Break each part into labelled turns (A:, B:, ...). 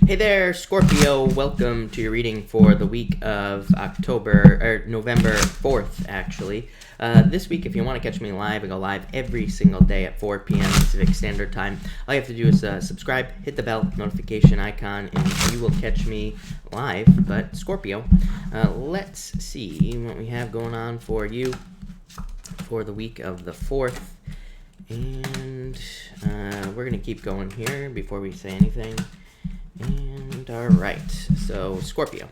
A: Hey there, Scorpio. Welcome to your reading for the week of November 4th, actually. This week, if you want to catch me live, I go live every single day at 4 p.m. Pacific Standard Time. All you have to do is subscribe, hit the bell notification icon, and you will catch me live. But Scorpio, let's see what we have going on for you for the week of the 4th. And we're going to keep going here before we say anything. And alright, so Scorpio.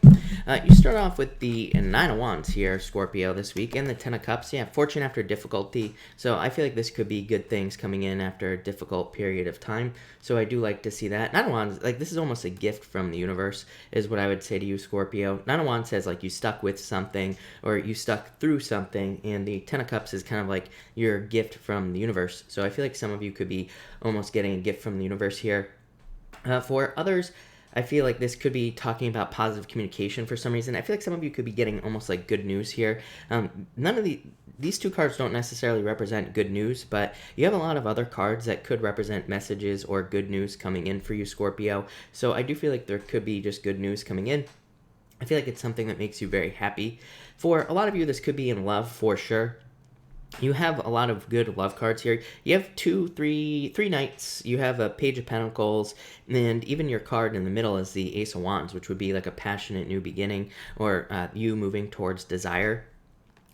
A: You start off with the Nine of Wands here, Scorpio, this week, and the Ten of Cups. Yeah, fortune after difficulty. So I feel like this could be good things coming in after a difficult period of time. So I do like to see that. Nine of Wands, like this is almost a gift from the universe, is what I would say to you, Scorpio. Nine of Wands says like you stuck with something or you stuck through something, and the Ten of Cups is kind of like your gift from the universe. So I feel like some of you could be almost getting a gift from the universe here. For others, I feel like this could be talking about positive communication for some reason. I feel like some of you could be getting almost like good news here. These two cards don't necessarily represent good news, but you have a lot of other cards that could represent messages or good news coming in for you, Scorpio. So I do feel like there could be just good news coming in. I feel like it's something that makes you very happy. For a lot of you, this could be in love for sure. You have a lot of good love cards here. You have three knights. You have a Page of Pentacles, and even your card in the middle is the Ace of Wands, which would be like a passionate new beginning or you moving towards desire.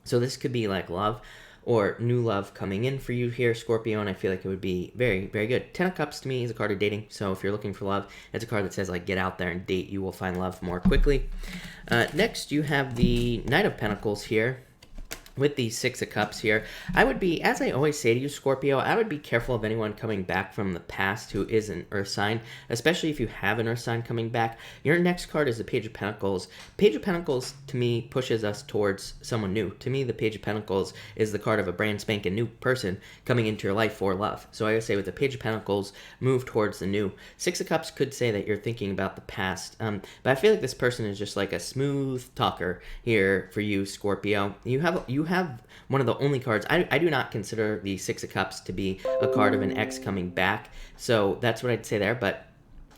A: So this could be like love or new love coming in for you here, Scorpio, and I feel like it would be very, very good. Ten of Cups to me is a card of dating, so if you're looking for love, it's a card that says like get out there and date. You will find love more quickly. Next, you have the Knight of Pentacles here. With the Six of Cups here, I would be, as I always say to you, Scorpio, I would be careful of anyone coming back from the past who is an Earth sign, especially if you have an Earth sign coming back. Your next card is the Page of Pentacles. Page of Pentacles, to me, pushes us towards someone new. To me, the Page of Pentacles is the card of a brand spanking new person coming into your life for love. So I would say with the Page of Pentacles, move towards the new. Six of Cups could say that you're thinking about the past, but I feel like this person is just like a smooth talker here for you, Scorpio. You have one of the only cards. I do not consider the Six of Cups to be a card of an ex coming back, so that's what I'd say there, but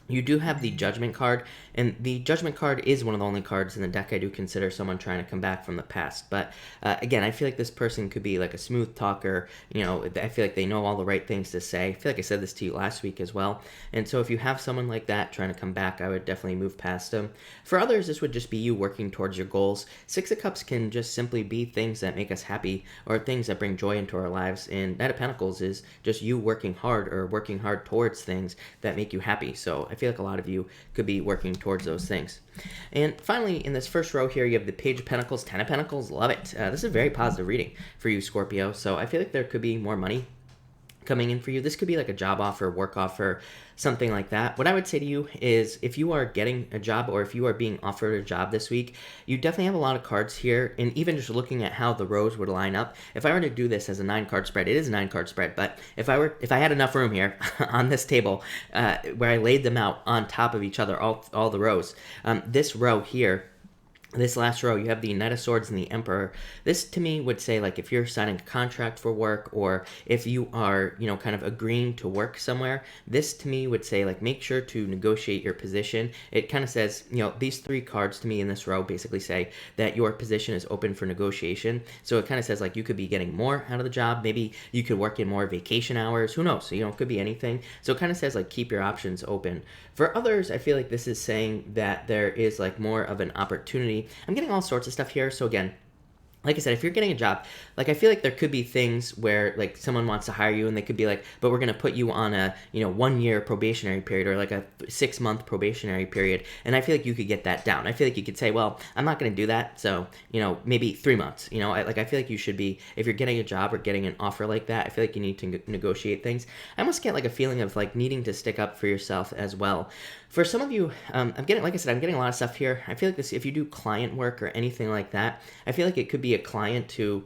A: you do have the Judgment card, and the Judgment card is one of the only cards in the deck I do consider someone trying to come back from the past. But again, I feel like this person could be like a smooth talker. You know, I feel like they know all the right things to say. I feel like I said this to you last week as well. And so if you have someone like that trying to come back, I would definitely move past them. For others, this would just be you working towards your goals. Six of Cups can just simply be things that make us happy or things that bring joy into our lives. And Knight of Pentacles is just you working hard or working hard towards things that make you happy. So I feel like a lot of you could be working towards those things. And finally, in this first row here, you have the Page of Pentacles, Ten of Pentacles. Love it. This is a very positive reading for you, Scorpio. So I feel like there could be more money coming in for you. This could be like a job offer, work offer, something like that. What I would say to you is if you are getting a job or if you are being offered a job this week, you definitely have a lot of cards here. And even just looking at how the rows would line up, if I were to do this as a 9-card spread, it is a 9-card spread, but if I had enough room here on this table where I laid them out on top of each other, all the rows, this row here, this last row, you have the Knight of Swords and the Emperor. This, to me, would say, like, if you're signing a contract for work or if you are, you know, kind of agreeing to work somewhere, this, to me, would say, like, make sure to negotiate your position. It kind of says, you know, these three cards to me in this row basically say that your position is open for negotiation. So it kind of says, like, you could be getting more out of the job. Maybe you could work in more vacation hours. Who knows? So, you know, it could be anything. So it kind of says, like, keep your options open. For others, I feel like this is saying that there is, like, more of an opportunity. I'm getting all sorts of stuff here. So again, like I said, if you're getting a job, like I feel like there could be things where like someone wants to hire you and they could be like, but we're going to put you on a, 1-year probationary period or like a 6-month probationary period. And I feel like you could get that down. I feel like you could say, well, I'm not going to do that. So, maybe 3 months, I feel like you should be, if you're getting a job or getting an offer like that, I feel like you need to negotiate things. I almost get like a feeling of like needing to stick up for yourself as well. For some of you, I'm getting a lot of stuff here. I feel like this, if you do client work or anything like that, I feel like it could be a client who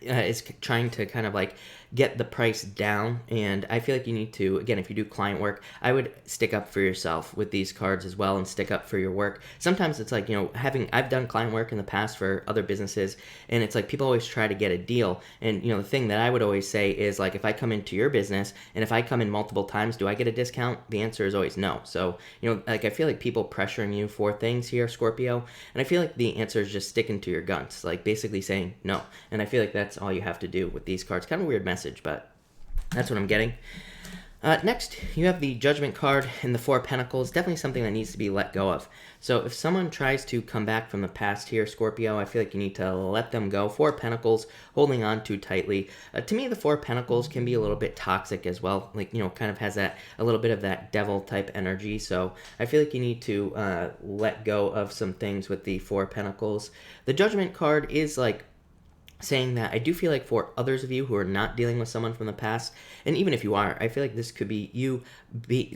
A: is trying to kind of like get the price down. And I feel like you need to, again, if you do client work, I would stick up for yourself with these cards as well and stick up for your work. Sometimes it's like, I've done client work in the past for other businesses, and it's like people always try to get a deal. And, the thing that I would always say is, like, if I come into your business and if I come in multiple times, do I get a discount? The answer is always no. So, like, I feel like people pressuring you for things here, Scorpio, and I feel like the answer is just sticking to your guns, like basically saying no. And I feel like that's all you have to do with these cards. Kind of a weird message, but that's what I'm getting. Next, you have the Judgment card and the Four of Pentacles. Definitely something that needs to be let go of. So if someone tries to come back from the past here, Scorpio, I feel like you need to let them go. Four of Pentacles, holding on too tightly. To me, the Four of Pentacles can be a little bit toxic as well. Like, kind of has a little bit of that devil type energy. So I feel like you need to let go of some things with the Four of Pentacles. The Judgment card is like saying that I do feel like for others of you who are not dealing with someone from the past, and even if you are, I feel like this could be you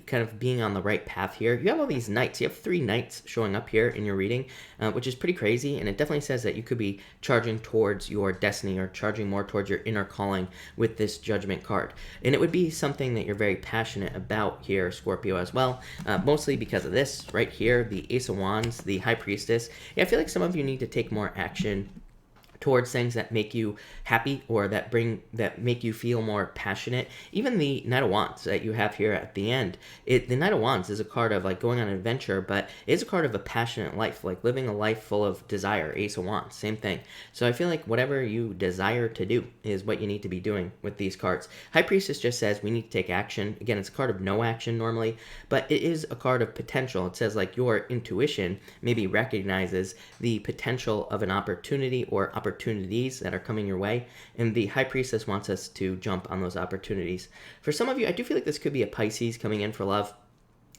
A: kind of being on the right path here. You have all these knights. You have 3 knights showing up here in your reading, which is pretty crazy, and it definitely says that you could be charging towards your destiny or charging more towards your inner calling with this Judgment card. And it would be something that you're very passionate about here, Scorpio, as well, mostly because of this right here, the Ace of Wands, the High Priestess. Yeah, I feel like some of you need to take more action towards things that make you happy or that make you feel more passionate. Even the Knight of Wands that you have here at the end, the Knight of Wands is a card of like going on an adventure, but it is a card of a passionate life, like living a life full of desire. Ace of Wands, same thing. So I feel like whatever you desire to do is what you need to be doing with these cards. High Priestess just says we need to take action. Again, it's a card of no action normally, but it is a card of potential. It says like your intuition maybe recognizes the potential of an opportunity or opportunities that are coming your way, and the High Priestess wants us to jump on those opportunities. For some of you, I do feel like this could be a Pisces coming in for love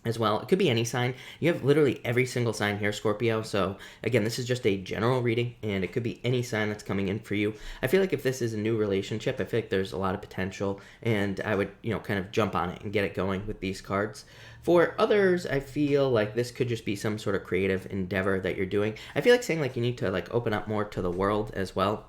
A: as well. It could be any sign. You have literally every single sign here, Scorpio. So again, this is just a general reading, and it could be any sign that's coming in for you. I feel like if this is a new relationship, I feel like there's a lot of potential, and I would, kind of jump on it and get it going with these cards. For others, I feel like this could just be some sort of creative endeavor that you're doing. I feel like saying like you need to like open up more to the world as well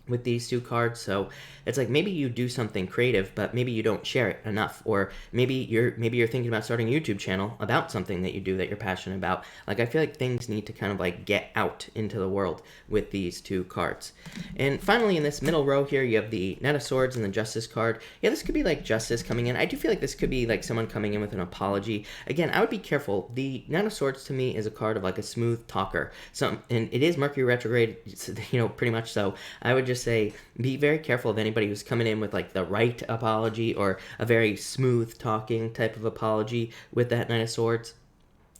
A: with these 2 cards. So it's like maybe you do something creative, but maybe you don't share it enough, or maybe you're thinking about starting a YouTube channel about something that you do that you're passionate about. Like I feel like things need to kind of like get out into the world with these 2 cards. And finally, in this middle row here, you have the Knight of Swords and the Justice card. Yeah, this could be like justice coming in. I do feel like this could be like someone coming in with an apology. Again, I would be careful. The Knight of Swords to me is a card of like a smooth talker. And it is Mercury retrograde, pretty much so. I would just say be very careful of anybody who's coming in with like the right apology or a very smooth talking type of apology with that Knight of Swords.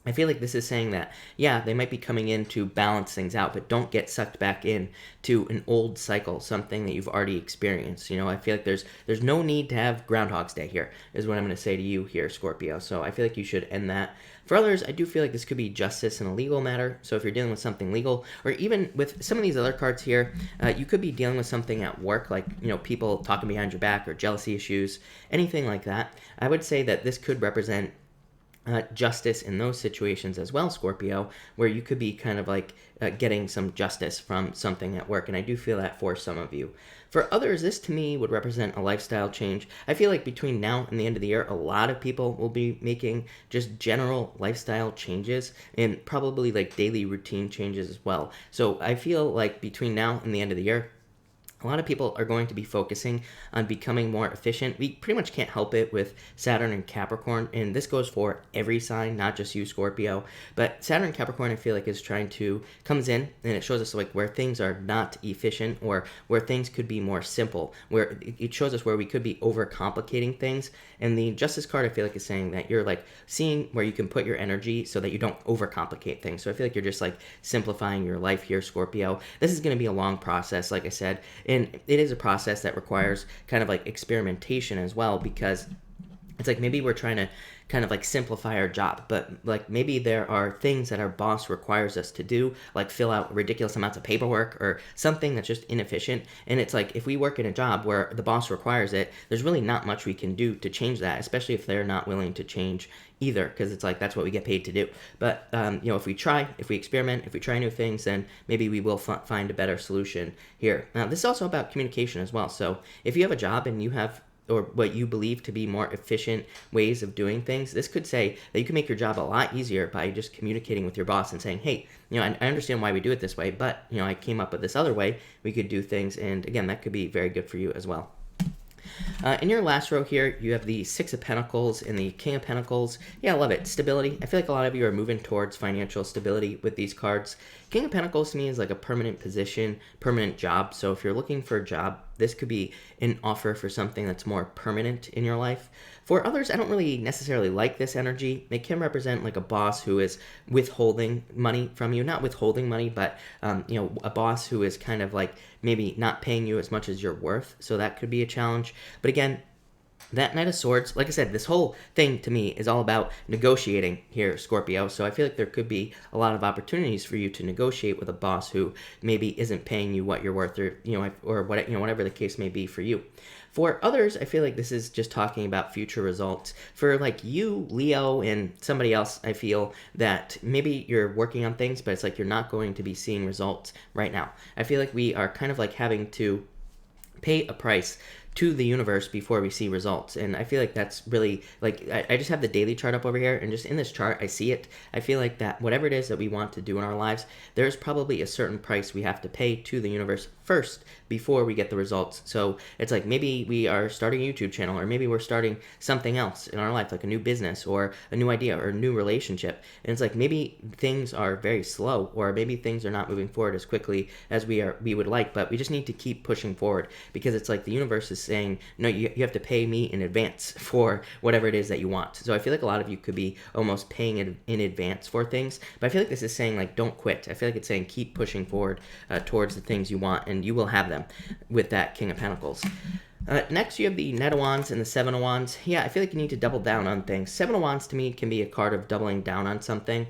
A: I feel like this is saying that, yeah, they might be coming in to balance things out, but don't get sucked back in to an old cycle, something that you've already experienced. I feel like there's no need to have Groundhogs Day here, is what I'm going to say to you here, Scorpio. So I feel like you should end that. For others, I do feel like this could be justice in a legal matter. So if you're dealing with something legal, or even with some of these other cards here, you could be dealing with something at work, like, people talking behind your back or jealousy issues, anything like that. I would say that this could represent justice in those situations as well, Scorpio, where you could be kind of like getting some justice from something at work, and I do feel that for some of you. For others, this to me would represent a lifestyle change. I feel like between now and the end of the year, a lot of people will be making just general lifestyle changes and probably like daily routine changes as well. So I feel like between now and the end of the year, a lot of people are going to be focusing on becoming more efficient. We pretty much can't help it with Saturn and Capricorn, and this goes for every sign, not just you, Scorpio. But Saturn and Capricorn, I feel like, comes in, and it shows us like where things are not efficient or where things could be more simple, where it shows us where we could be overcomplicating things. And the Justice card, I feel like, is saying that you're like seeing where you can put your energy so that you don't overcomplicate things. So I feel like you're just like simplifying your life here, Scorpio. This is going to be a long process, like I said. And it is a process that requires kind of like experimentation as well, because it's like maybe we're trying to kind of like simplify our job, but like maybe there are things that our boss requires us to do, like fill out ridiculous amounts of paperwork or something that's just inefficient. And it's like if we work in a job where the boss requires it, there's really not much we can do to change that, especially if they're not willing to change either, because it's like that's what we get paid to do. But if we try, if we experiment, if we try new things, then maybe we will find a better solution here. Now, this is also about communication as well. So if you have a job and you have or what you believe to be more efficient ways of doing things, this could say that you can make your job a lot easier by just communicating with your boss and saying, hey, I understand why we do it this way, but, I came up with this other way we could do things. And again, that could be very good for you as well. In your last row here, you have the Six of Pentacles and the King of Pentacles. Yeah, I love it. Stability. I feel like a lot of you are moving towards financial stability with these cards. King of Pentacles to me is like a permanent position, permanent job. So if you're looking for a job, this could be an offer for something that's more permanent in your life. For others, I don't really necessarily like this energy. They can represent like a boss who is withholding money from you. Not withholding money, but, a boss who is kind of like maybe not paying you as much as you're worth. So that could be a challenge. But again, that Knight of Swords, like I said, this whole thing to me is all about negotiating here, Scorpio. So I feel like there could be a lot of opportunities for you to negotiate with a boss who maybe isn't paying you what you're worth, or whatever the case may be for you. For others, I feel like this is just talking about future results. For like you, Leo, and somebody else, I feel that maybe you're working on things, but it's like you're not going to be seeing results right now. I feel like we are kind of like having to pay a price to the universe before we see results. And I feel like that's really, like, I just have the daily chart up over here, and just in this chart, I see it. I feel like that whatever it is that we want to do in our lives, there's probably a certain price we have to pay to the universe first before we get the results. So it's like maybe we are starting a YouTube channel, or maybe we're starting something else in our life, like a new business or a new idea or a new relationship. And it's like maybe things are very slow, or maybe things are not moving forward as quickly as we would like, but we just need to keep pushing forward, because it's like the universe is saying, no, you have to pay me in advance for whatever it is that you want. So I feel like a lot of you could be almost paying in advance for things, but I feel like this is saying like don't quit. I feel like it's saying keep pushing forward towards the things you want, and you will have them with that King of Pentacles. Next, you have the Knight of Wands and the Seven of Wands. Yeah, I feel like you need to double down on things. Seven of Wands to me can be a card of doubling down on something.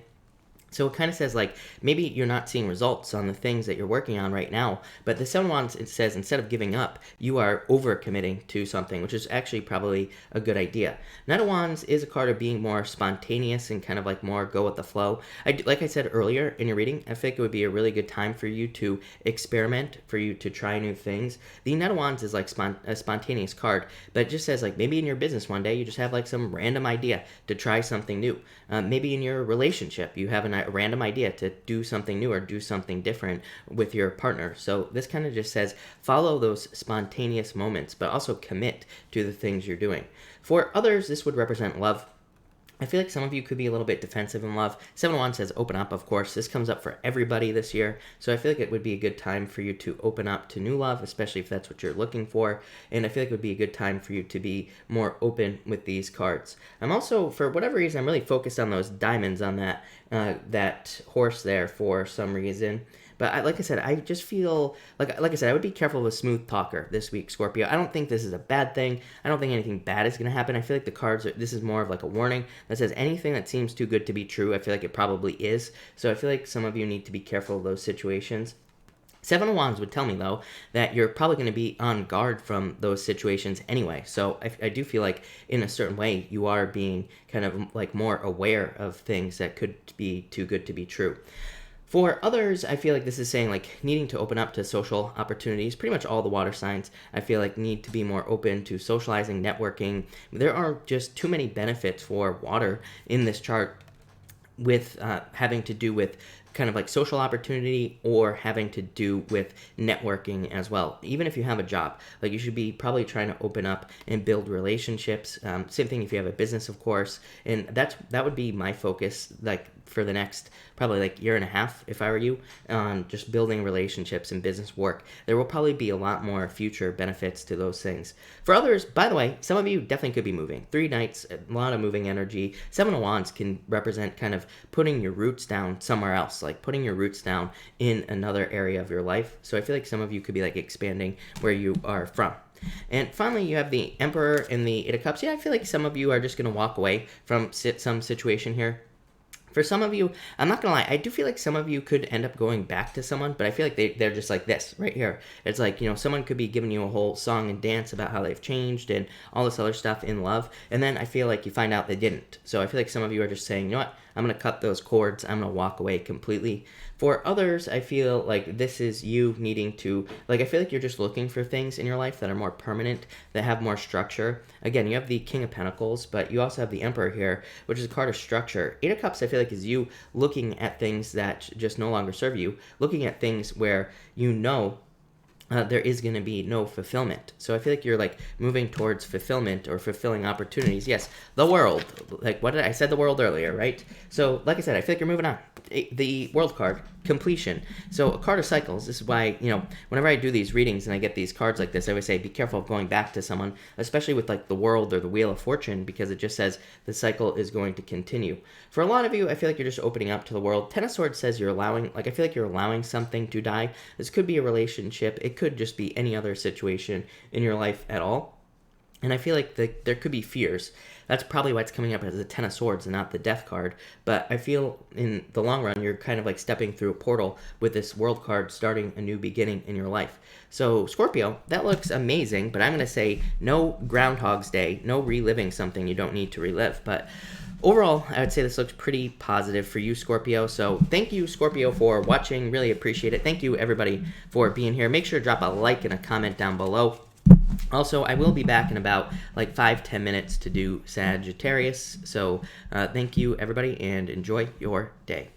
A: So it kind of says like maybe you're not seeing results on the things that you're working on right now, but the Seven of Wands, it says instead of giving up, you are overcommitting to something, which is actually probably a good idea. Knight of Wands is a card of being more spontaneous and kind of like more go with the flow. Like I said earlier in your reading, I think it would be a really good time for you to experiment, for you to try new things. The Knight of Wands is like a spontaneous card, but it just says like maybe in your business one day you just have like some random idea to try something new. Maybe in your relationship you have a random idea to do something new or do something different with your partner. So this kind of just says follow those spontaneous moments, but also commit to the things you're doing. For others, this would represent love. I feel like some of you could be a little bit defensive in love. Seven of Wands says open up, of course. This comes up for everybody this year. So I feel like it would be a good time for you to open up to new love, especially if that's what you're looking for. And I feel like it would be a good time for you to be more open with these cards. I'm also, for whatever reason, I'm really focused on those diamonds on that horse there for some reason. But like I said, I just feel, like I said, I would be careful of a smooth talker this week, Scorpio. I don't think this is a bad thing. I don't think anything bad is going to happen. I feel like the cards, this is more of like a warning that says anything that seems too good to be true, I feel like it probably is. So I feel like some of you need to be careful of those situations. Seven of Wands would tell me, though, that you're probably going to be on guard from those situations anyway. So I do feel like, in a certain way, you are being kind of like more aware of things that could be too good to be true. For others, I feel like this is saying like needing to open up to social opportunities. Pretty much all the water signs, I feel like, need to be more open to socializing, networking. There are just too many benefits for water in this chart, with having to do with kind of like social opportunity or having to do with networking as well. Even if you have a job, like you should be probably trying to open up and build relationships. Same thing if you have a business, of course. And that would be my focus, like for the next probably like year and a half, if I were you, on just building relationships and business work. There will probably be a lot more future benefits to those things. For others, by the way, some of you definitely could be moving. 3 Knights, a lot of moving energy. Seven of Wands can represent kind of putting your roots down somewhere else, like putting your roots down in another area of your life. So I feel like some of you could be like expanding where you are from. And finally, you have the Emperor and the Eight of Cups. Yeah, I feel like some of you are just going to walk away from some situation here. For some of you, I'm not going to lie, I do feel like some of you could end up going back to someone, but I feel like they're just like this right here. It's like, someone could be giving you a whole song and dance about how they've changed and all this other stuff in love, and then I feel like you find out they didn't. So I feel like some of you are just saying, you know what, I'm going to cut those cords, I'm going to walk away completely. For others, I feel like this is you needing to, I feel like you're just looking for things in your life that are more permanent, that have more structure. Again, you have the King of Pentacles, but you also have the Emperor here, which is a card of structure. Eight of Cups, I feel like, is you looking at things that just no longer serve you, looking at things where there is going to be no fulfillment. So I feel like you're moving towards fulfillment or fulfilling opportunities. Yes, the world. I said the world earlier, right? So like I said, I feel like you're moving on. The World card, completion. So a card of cycles. This is why, whenever I do these readings and I get these cards like this, I always say be careful of going back to someone, especially with the World or the Wheel of Fortune, because it just says the cycle is going to continue. For a lot of you, I feel like you're just opening up to the world. Ten of Swords says you're allowing, I feel like you're allowing something to die. This could be a relationship. It could just be any other situation in your life at all. And I feel like there could be fears. That's probably why it's coming up as a Ten of Swords and not the Death card. But I feel in the long run, you're kind of stepping through a portal with this World card, starting a new beginning in your life. So Scorpio, that looks amazing, but I'm going to say no Groundhogs Day, no reliving something you don't need to relive. But overall, I would say this looks pretty positive for you, Scorpio. So thank you, Scorpio, for watching. Really appreciate it. Thank you, everybody, for being here. Make sure to drop a like and a comment down below. Also, I will be back in about 5-10 minutes to do Sagittarius. So thank you, everybody, and enjoy your day.